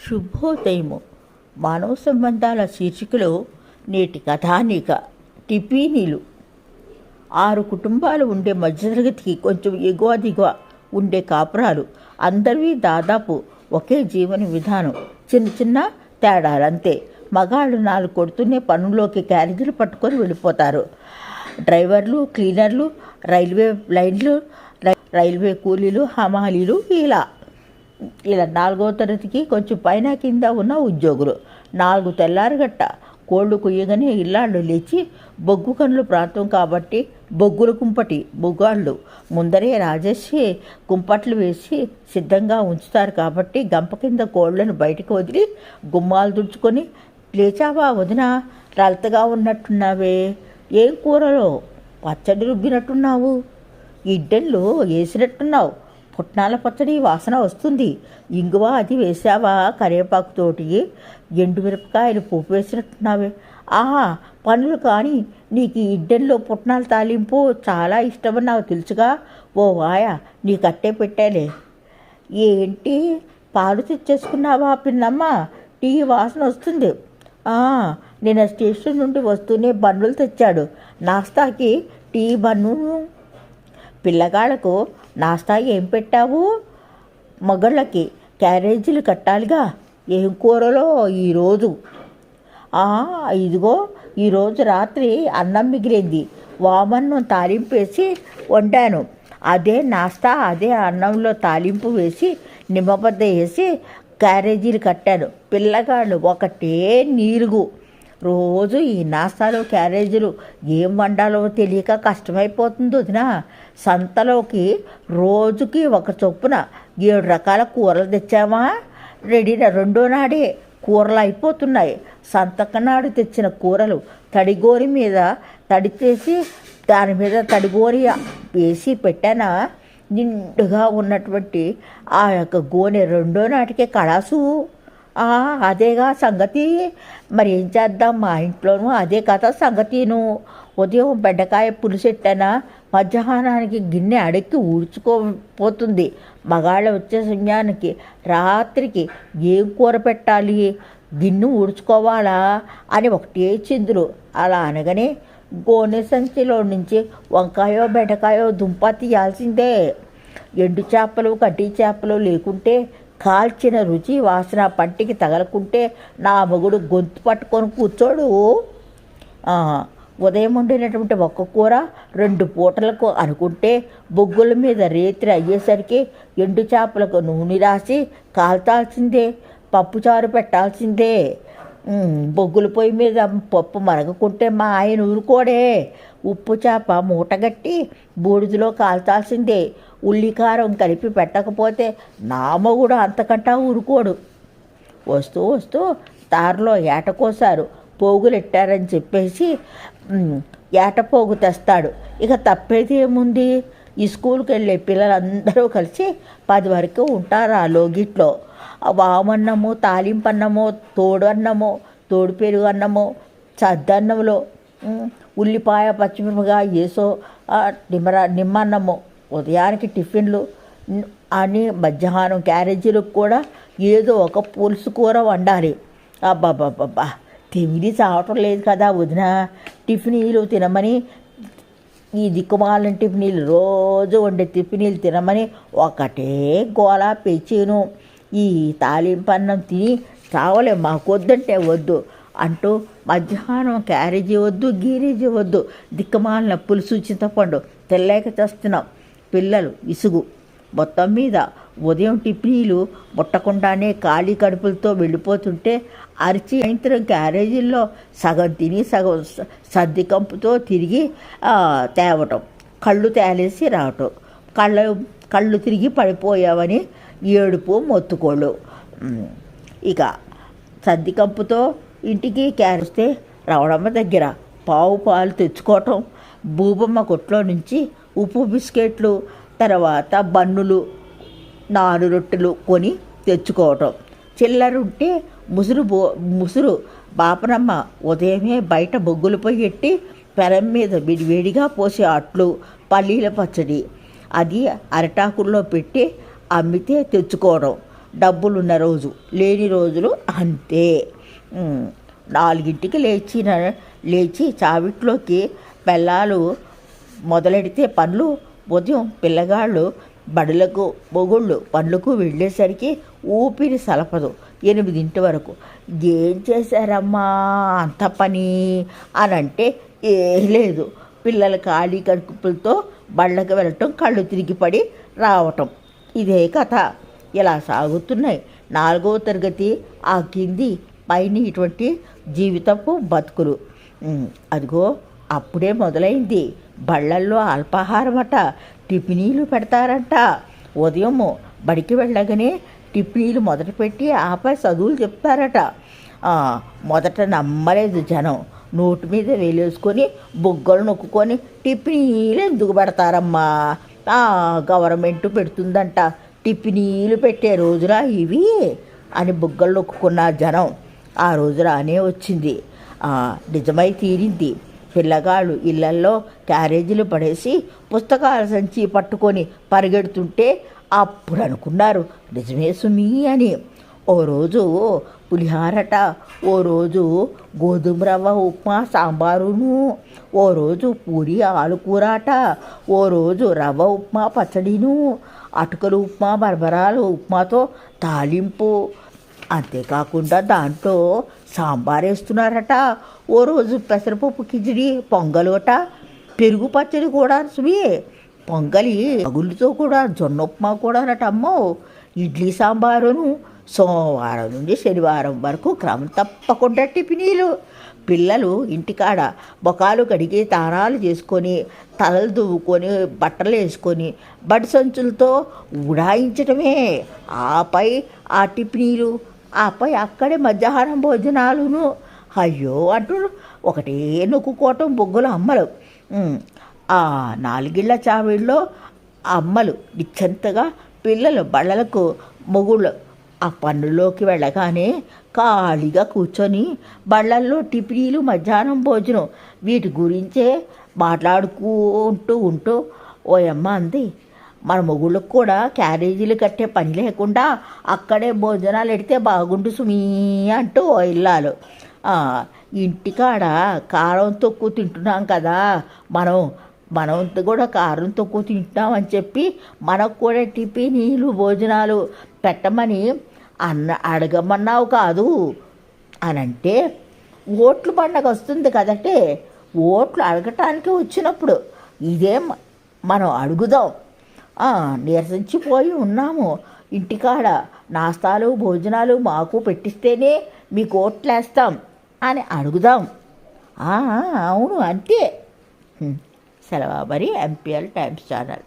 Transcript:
శుభోదయము. మానవ సంబంధాల శీర్షికలో నేటి కథానిక టిఫినీలు. 6 కుటుంబాలు ఉండే మధ్యతరగతికి కొంచెం ఎగువ దిగువ ఉండే కాపురాలు. అందరివి దాదాపు ఒకే జీవన విధానం, చిన్న చిన్న తేడాలంతే. మగాళ్ళు 4 కొడుతూనే పనుల్లోకి క్యారేజీలు పట్టుకొని వెళ్ళిపోతారు. డ్రైవర్లు, క్లీనర్లు, రైల్వే లైన్లు, రైల్వే కూలీలు, హమాలీలు, ఇలా 4వ తరగతికి కొంచెం పైన కింద ఉన్న ఉద్యోగులు. 4 తెల్లారగట్ట కోళ్ళు కుయ్యగానే ఇల్లాళ్ళు లేచి, బొగ్గు కనులు ప్రాంతం కాబట్టి బొగ్గుల కుంపటి బొగ్గాళ్ళు ముందరే రాజేసి కుంపట్లు వేసి సిద్ధంగా ఉంచుతారు కాబట్టి గంప కింద కోళ్లను బయటకు వదిలి గుమ్మాలు తుడుచుకొని, లేచావా వదిన, లలతగా ఉన్నట్టున్నావే, ఏం కూరలో పచ్చడి రుబ్బినట్టున్నావు, ఇడ్డళ్ళు వేసినట్టున్నావు, పుట్నాల పచ్చడి వాసన వస్తుంది, ఇంగువ అది వేసావా, కరివేపాకుతోటి ఎండుమిరపకాయలు పోపు వేసినట్టున్నావే, ఆహా పనులు కానీ నీకు ఇడ్డల్లో పుట్నాల తాలింపు చాలా ఇష్టమని నాకు తెలుసుగా, ఓ వాయ నీకు అట్టే పెట్టాలే, ఏంటి పాలు తెచ్చేసుకున్నావా పిన్నమ్మ, టీ వాసన వస్తుంది, నేను స్టేషన్ నుండి వస్తూనే బన్నులు తెచ్చాడు, నాస్తాకి టీ బన్ను. పిల్లగాళ్ళకు నాస్తా ఏం పెట్టావు, మగళ్ళకి క్యారేజీలు కట్టాలిగా, ఏం కూరలో ఈరోజు, ఇదిగో ఈరోజు రాత్రి అన్నం మిగిలింది, వామన్నం తాలింపు వేసి వండాను, అదే నాస్తా, అదే అన్నంలో తాలింపు వేసి నిమ్మబద్ద వేసి క్యారేజీలు కట్టాను. పిల్లగాళ్ళు ఒకటే నీరుగు, రోజు ఈ నాస్తాలు క్యారేజీలు ఏం వండాలో తెలియక కష్టమైపోతుంది వదినా. సంతలోకి రోజుకి ఒక చొప్పున 7 రకాల కూరలు తెచ్చామా, రెండో నాడే కూరలు అయిపోతున్నాయి. సంతకనాడు తెచ్చిన కూరలు తడిగోరి మీద తడిచేసి దాని మీద తడిగోరి వేసి పెట్టానా, నిండుగా ఉన్నటువంటి ఆ యొక్క గోనె రెండో నాటికే కళాసు. అదేగా సంగతి, మరి ఏం చేద్దాం, మా ఇంట్లోనూ అదే కథ సంగతిను. ఉదయం బెండకాయ పులుసెట్టానా, మధ్యాహ్నానికి గిన్నె అడక్కి ఊడ్చుకోపోతుంది. మగాళ్ళ వచ్చే సమయానికి రాత్రికి ఏం కూర పెట్టాలి, గిన్నె ఊడ్చుకోవాలా అని ఒకటే చిందులు. అలా అనగానే గోనె సంచిలో నుంచి వంకాయో బెండకాయో దుంప తీయాల్సిందే. ఎండు చేపలు కడ్డీ చేపలు లేకుంటే కాల్చిన రుచి వాసన పంటికి తగలకుంటే నా మొగుడు గొంతు పట్టుకొని కూర్చోడు. ఉదయం వండినటువంటి ఒక్క కూర 2 పూటలకు అనుకుంటే బొగ్గుల మీద రేత్రి అయ్యేసరికి ఎండు చేపలకు నూనె రాసి కాల్చాల్సిందే, పప్పుచారు పెట్టాల్సిందే. బొగ్గుల పొయ్యి మీద పప్పు మరగకుంటే మా ఆయన ఊరుకోడే. ఉప్పు చేప మూటగట్టి బూడిదలో కాల్చాల్సిందే. ఉల్లికారం కలిపి పెట్టకపోతే నా మొగుడు అంతకంటా ఊరుకోడు. వస్తూ వస్తూ దారిలో ఏట కోసారు, పోగులెట్టారని చెప్పేసి ఏటపోగు తెస్తాడు. ఇక తప్పేది ఏముంది, ఈ స్కూల్కి వెళ్ళే పిల్లలందరూ కలిసి 10 వరకు ఉంటారు ఆ లోగిట్లో. వామన్నము, తాలింపన్నమో, తోడు అన్నమో, తోడు పెరుగు అన్నమో, సద్దన్నంలో ఉల్లిపాయ పచ్చిమిరపకాయ వేసో నిమ్మన్నమో, ఉదయానికి టిఫిన్లు అని మధ్యాహ్నం క్యారేజీలకు కూడా ఏదో ఒక పులుసు కూర వండాలి. అబ్బాబ్బాబ్బా తిమిడి చావటం లేదు కదా వదిన, టిఫినీలు తినమని, ఈ దిక్కుమాలిన టిఫినీలు రోజు వండే టిఫినీలు తినమని ఒకటే గోళ పెంచాను. ఈ తాలింపన్నం తిని చావలే, మాకొద్దంటే వద్దు అంటూ మధ్యాహ్నం క్యారేజీ వద్దు, గీరేజీ వద్దు, దిక్కుమాలిన పులుసు చింతపండు తెల్లేక చేస్తున్నాం. పిల్లలు విసుగు. మొత్తం మీద ఉదయం టిఫినీలు ముట్టకుండానే ఖాళీ కడుపులతో వెళ్ళిపోతుంటే అరిచి సాయంత్రం క్యారేజీల్లో సగం తిని సగం సర్ది కంపుతో తిరిగి తేవటం, కళ్ళు తేలేసి రావటం, కళ్ళు తిరిగి పడిపోయావని ఏడుపు మొత్తుకోళ్ళు. ఇక సర్ది కంపుతో ఇంటికి క్యారేస్తే రవణమ్మ దగ్గర పాలు తెచ్చుకోవటం, భూబమ్మ కొట్లో నుంచి ఉప్పు బిస్కెట్లు, తర్వాత బన్నులు 4 రొట్టెలు కొని తెచ్చుకోవటం. చిల్లరుంటే ముసురు బాపనమ్మ ఉదయమే బయట బొగ్గులు పొయ్యి ఎట్టి పెరం మీద విడివేడిగా పోసే అట్లు, పల్లీల పచ్చడి అది అరటాకుల్లో పెట్టి అమ్మితే తెచ్చుకోవడం. డబ్బులున్న రోజు, లేని రోజులు అంతే. 4ంటికి లేచి చావిట్లోకి పెళ్ళాలు మొదలెడితే పనులు, ఉదయం పిల్లగాళ్ళు బడులకు మొగుళ్ళు పనులకు వెళ్ళేసరికి ఊపిరి సలపదు 8 వరకు. ఏం చేశారమ్మా అంత పని అని అంటే లేదు, పిల్లల ఖాళీ కడుపులతో బళ్ళకి వెళ్ళటం, కళ్ళు తిరిగి పడి రావటం, ఇదే కథ. ఇలా సాగుతున్నాయి 4వ తరగతి ఆ కింది పైన ఇటువంటి జీవితపు బతుకులు. అదిగో అప్పుడే మొదలైంది. బళ్ళల్లో అల్పాహారమట, టిఫినీలు పెడతారంట. ఉదయము బడికి వెళ్ళగానే టిఫినీలు మొదలుపెట్టి ఆపై చదువులు చెప్తారట. మొదట నమ్మలేదు జనం. నోటి మీద వేలేసుకొని బొగ్గలు నొక్కుకొని టిఫినీలు ఎందుకు పెడతారమ్మా, గవర్నమెంట్ పెడుతుందంట, టిఫినీలు పెట్టే రోజులా ఇవి అని బొగ్గలు నొక్కుకున్న జనం. ఆ రోజు రానే వచ్చింది. నిజమై తీరింది. పిల్లగాళ్ళు ఇళ్లల్లో క్యారేజీలు పడేసి పుస్తకాల సంచి పట్టుకొని పరిగెడుతుంటే అప్పుడు అనుకున్నారు నిజమే సుమీ అని. ఓ రోజు పులిహారట, ఓ రోజు గోధుమ రవ్వ ఉప్మా సాంబారును, ఓ రోజు పూరి ఆలుకూరాట, ఓ రోజు రవ్వ ఉప్మా పచ్చడిను, అటుకలు ఉప్మా బరబరాలు ఉప్మాతో తాలింపు, అంతేకాకుండా దాంట్లో సాంబార్ వేస్తున్నారట. ఓ రోజు పెసరపప్పు కిచిడి, పొంగలోట, పెరుగు పచ్చడి కూడా సుమి, పొంగలి అగుళ్ళతో కూడా జొన్న ఉప్మా కూడా అమ్మో, ఇడ్లీ సాంబారును. సోమవారం నుండి శనివారం వరకు క్రమం తప్పకుండా టిఫినీలు. పిల్లలు ఇంటికాడ బొకాలు కడిగి తానాలు చేసుకొని, తలలు దువ్వుకొని, బట్టలు వేసుకొని బడి సంచులతో ఉడాయించటమే. ఆపై ఆ టిఫినీలు, ఆపై అక్కడే మధ్యాహ్నం భోజనాలును. అయ్యో అంటూ ఒకటే నొక్కుకోవటం బొగ్గుల అమ్మలు. ఆ 4 చావిళ్ళలో అమ్మలు నిశ్చంతగా పిల్లలు బళ్ళలకు మొగుళ్ళు ఆ పన్నులోకి వెళ్ళగానే ఖాళీగా కూర్చొని బళ్ళల్లో టిఫినీలు, మధ్యాహ్నం భోజనం వీటి గురించే మాట్లాడుకుంటూ ఉంటూ ఓయమ్మ అంది, మన మొగుళ్ళకు కూడా క్యారేజీలు కట్టే పని లేకుండా అక్కడే భోజనాలు ఎడితే బాగుండు సుమీ అంటూ ఓ ఇల్లాలు. ఇంటికాడ కారం తక్కువ తింటున్నాం కదా, మనం కూడా కారం తక్కువ తింటున్నామని చెప్పి మనకు కూడా టిఫినీలు భోజనాలు పెట్టమని అడగమన్నావు కాదు అని అంటే, ఓట్లు పండగ వస్తుంది కదంటే, ఓట్లు అడగటానికి వచ్చినప్పుడు ఇదే మనం అడుగుదాం. నీరసించిపోయి ఉన్నాము, ఇంటికాడ నాస్తాలు భోజనాలు మాకు పెట్టిస్తేనే మీకు ఓట్లేస్తాం అని అడుగుదాం. అవును అంతే. సెలవు మరి. MPL times channel.